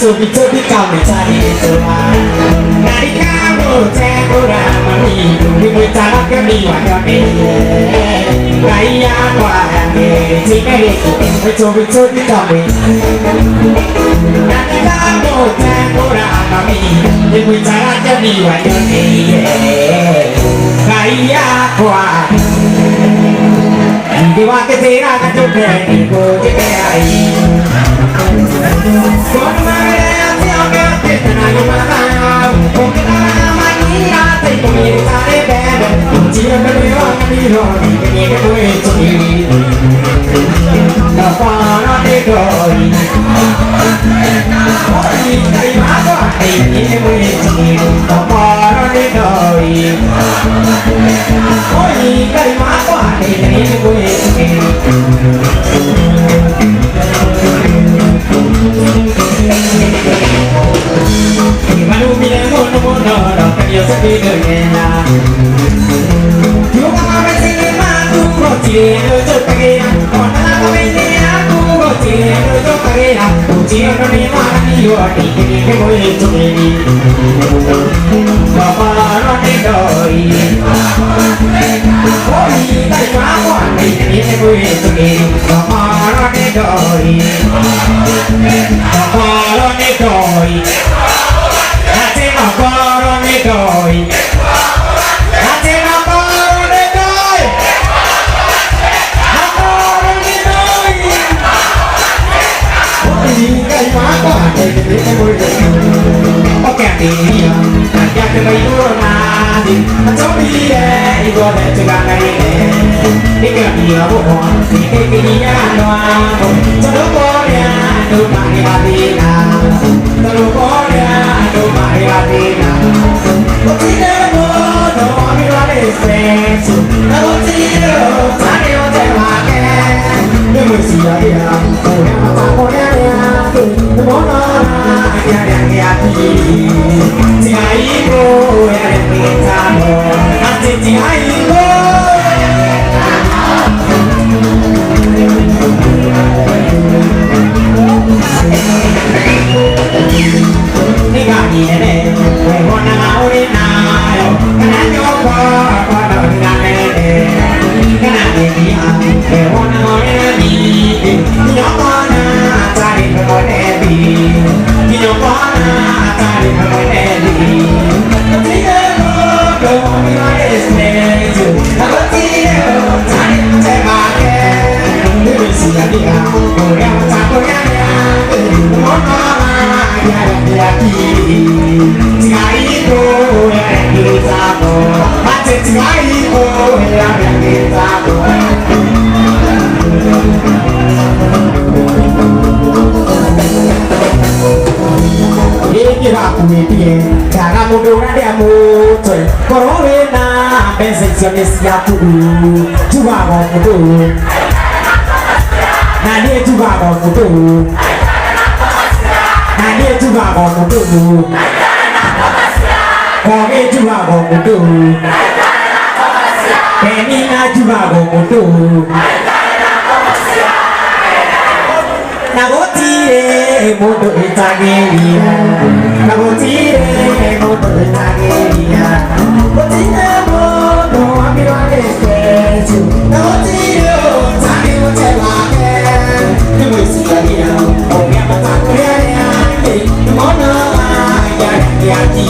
Tubi kau mencari Tuhan. Dari kamu cekuran memilu Bicara kemiwanya Gaya kuahange Jika Tubi kau dari kamu cekuran memilu Bicara kemiwanya Gaya kuahange Diwa ketera kacuke Iku jikai Con mare ti ho che te ne hai parlato con la mania te come stare bene ci abbiamo di che niente questo la fara de coi oggi dai ma guardi niente questo la fara de coi oggi dai ma guardi niente questo Malumine mono mono no io sapete che la io come se ne ma tu così lo giocare con la bellezza tu così lo giocare tu ci non mi mani io ti che vuoi tu papà non ti doi poi dai qua ti che vuoi tu papà non ti doi papà non ti doi Ancora mi doi ancora mi doi ancora mi doi oggi dai ma guarda che vuoi ok via andiamo ai giornali a giocare i vuole giocare e che mia buona e che mi hanno sono fuori domani la vita sono fuori domani la vita oggi devo domani la desprezo la bottiglia sai non te va che devo sia via vogliamo sapere anche buona che a ti ti hai voi e pensano anzi ti hai Corona pensionista tu juga mutu nah dia juga mutu nah dia juga mutu kowe juga mutu Penina juga mutu Nagotire mutu itageria Nagotire mutu itageria Nagotire mutu amiro desprezo Nagotire tani mutu wake Nemo isigaria Omi amataku yare Mono yare yaki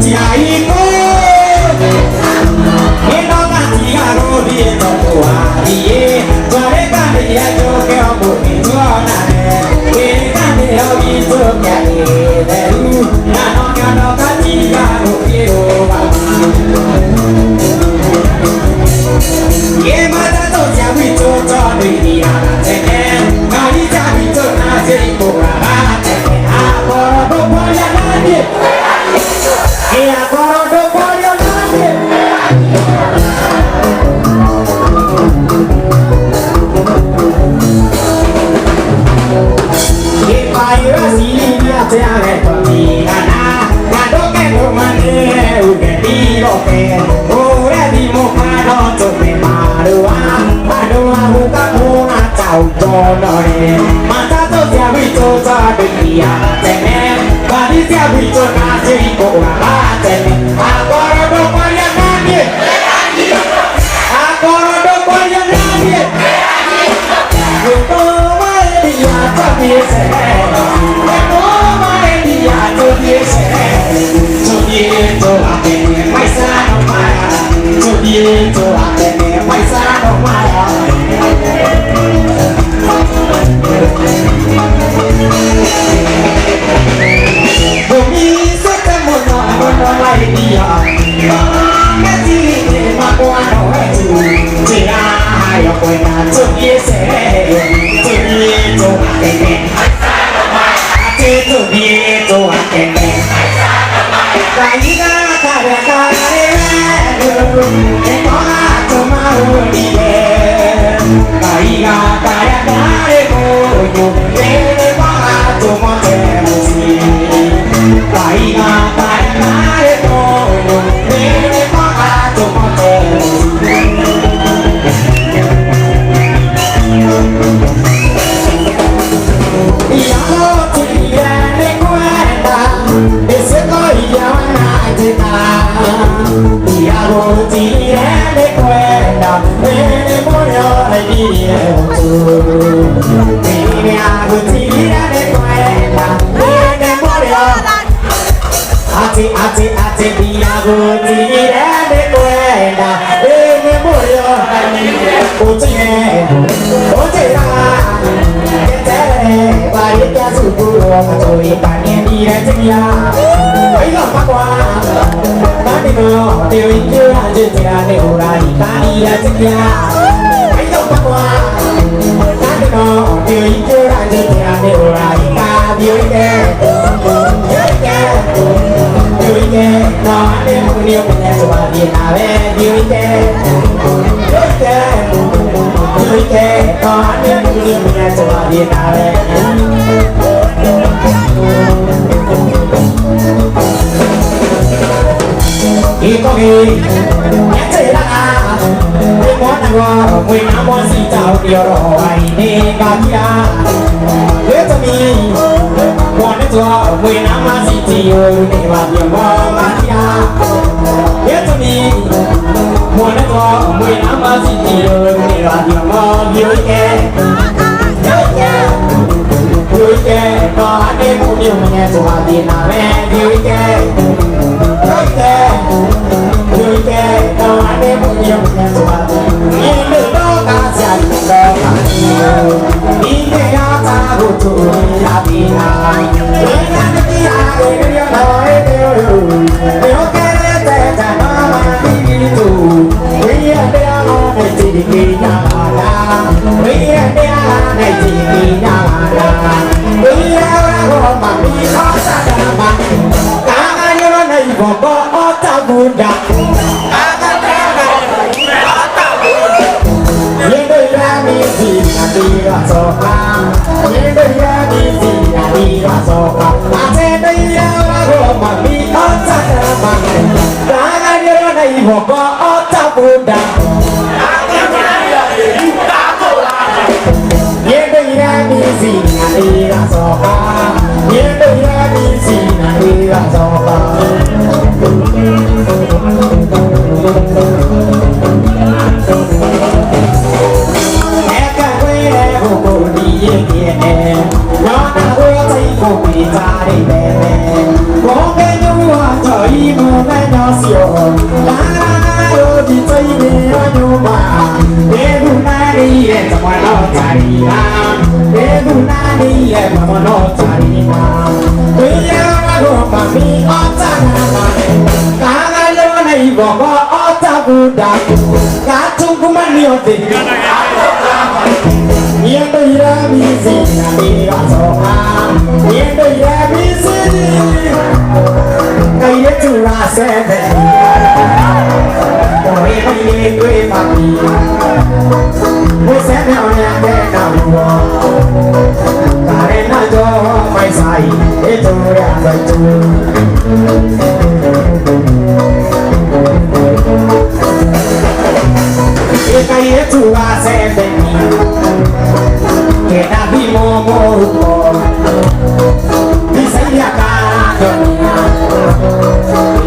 Tiaiko Eno kati aro dieno kuhariye Jare kane ya joke omu Tuona ne kane omi joke Deru Nano kano kati kano kiro Ye mata to jawi to to ni ara tene Kali jawi to na jeri kora tene Akoro do poya nani E akoro do poya nani Ye payo sini ate ave to ni na Kado ke no mane uke di roke Ore di mokano to me marua Marua buka muna chau to nore Mata to jawi via tene Parizia Vitona Jericho la tene Agora do Guarianani Agora do Guarianani Eu tô Maria Tobiese Eu tô Maria Tobiese Tobieto a tene mais ano mara Tobieto a tene mais ano mara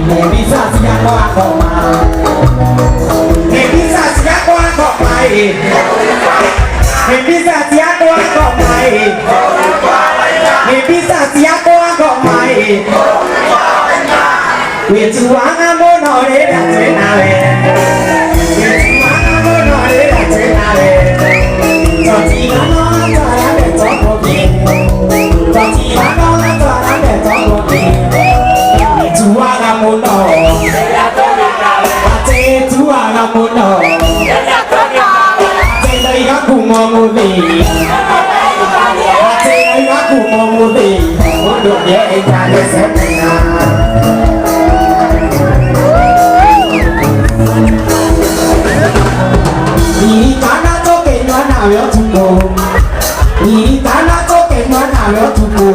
Le bisa siap kok mai. Le bisa siap kok mai. Le bisa siap kok mai. Le bisa siap kok mai. Vì chú ăn muốn nói để đặt chuyện nào về. Vì chú ăn muốn nói để đặt chuyện nào về. Cho chị nó cho nó để cho cô kia. Cho chị nó cho nó để cho cô kia. Vì chú ăn muốn nói. Chị chú ăn muốn nói. Chị đây các cùng mong muốn gì. Chị đây các cùng mong muốn gì. Muốn được dễ ra để xem này nào. Ni kana toke no na yo tuko. Ni kana toke no na yo tuko.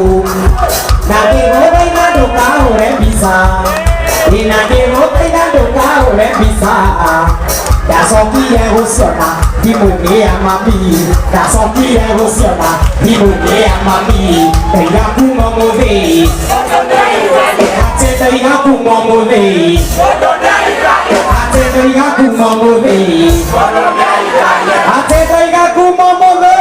Na ke ro bai na do ka ho re bisa. Ni na ke ro bai na do ka ho re bisa. Da so ki e ho so na, di mo ni ama bi. Da so ki e ho so na, di mo ni ama bi. Dai ga ku mo mo de. Ate dai ga ku mo mo de. Ate dai ga ku mo mo de. Ate dai ga ku mo mo de.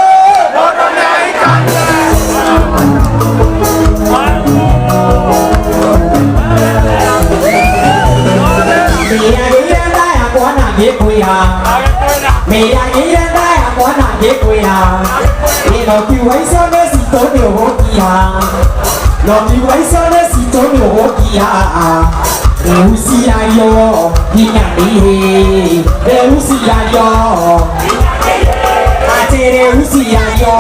Biết quỳ hà, mẹ đã nghĩ đến đây à có nàng biết quỳ hà, thì nó kêu ấy sao nó xịt tối điều hốt kỳ hà, nó kêu ấy sao nó xịt tối điều hốt kỳ hà, nếu xì ra yo thì nhặt đi, nếu xì ra yo, à thế nếu xì ra yo,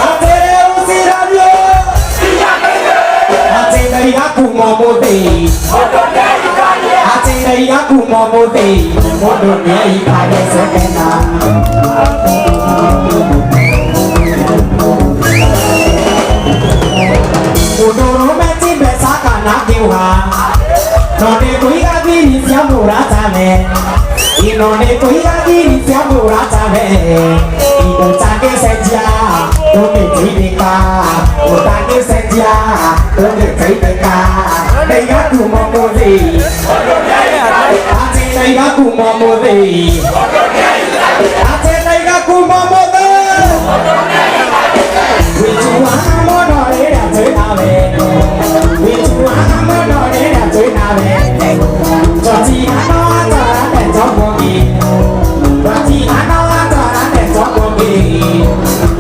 à thế nếu xì ra yo, à thế đây đã cùng mò mô tì. Ate dai ga ku mo mo de mo do ne I ka de se na o do ro me ti be sa ka na ki wa no de ku ga ki ni sia mo ra ta me I no de ku ga ki ni sia mo ra ta me I do ta ke se ja do ke ti de ka o ta ke se ja do ke ti de ka dai ga ku mo mo de Ate dai ga ku mo mo de. Ate dai ga ku mo mo de. We chu a mo no de da chơi na ve. We chu a mo no de da chơi na ve. Cho chi a no a cho ra để cho mo gi. Cho chi a no a cho ra để cho mo gi.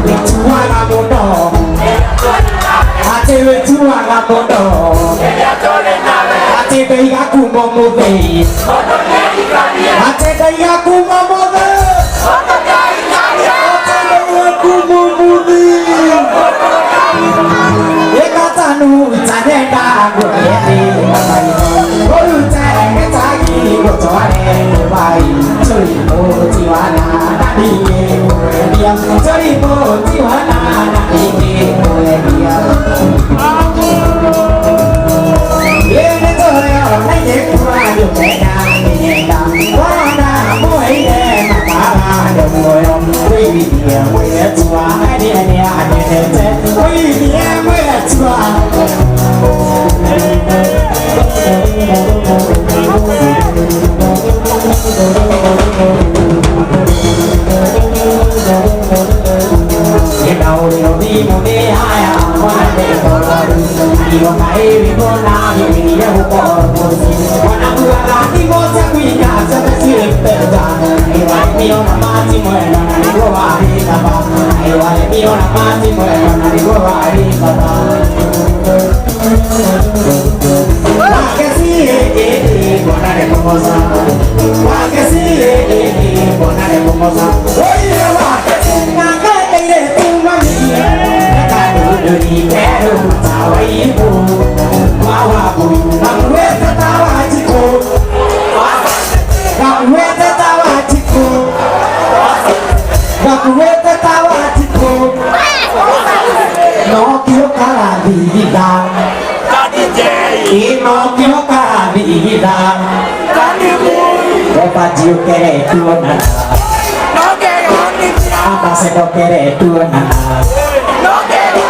We chu a ga mo no. Ate we chu a ga mo no. Ate dai ga ku mo mo de. Ate dai ga ku mo mo de. Ate dai ga ku mo mo de. E ka ta nu ta de ga ku ye de. Ko lu ta ke ta gi ko to ne bai. Chori mo ti wa na na di ye ko ye dia. Chori mo ti wa na na di ye ko ye dia. Ye ne to ya na ye ku ra yo ke na ni da. Wa na mo ai de ma pa ra de mo yo. We bi dia we ye tu a ni ni a ni ne te. We bi ye we ye tu a. Cái đầu đi một đi hai à qua đây có đi một ngày vì có na thì mình đã có một gì qua năm vừa là đi một sẽ quy nhà sẽ phải chịu tự trả ai vậy nhiều năm mà chỉ mới là đi qua vài đi cả ba ai vậy nhiều năm mà chỉ mới là đi qua vài đi cả ba qua cái gì con này không có sao qua cái gì con này không có sao ôi qua cái gì mà cái đây để tu mà đi ta đủ đi bé đâu sao ấy bu qua qua bu nằm quê ta tao ai chỉ cô nằm quê ta tao ai chỉ cô nằm quê ta tao ai chỉ cô nó kêu cả là gì ta nó kêu cả là gì ta có bao nhiêu cái tuôn à apa se do querer tu nana no quiero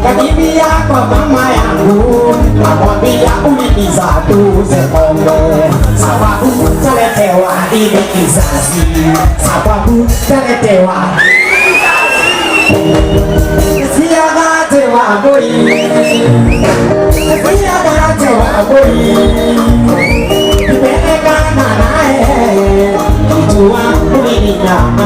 Kaki dia kwa mama yangu namwambia uliniza tu sekonde sababu taletewa ile kizazi sababu taletewa siagatewa boi siagatewa boi nimekana naye kijua ulininyama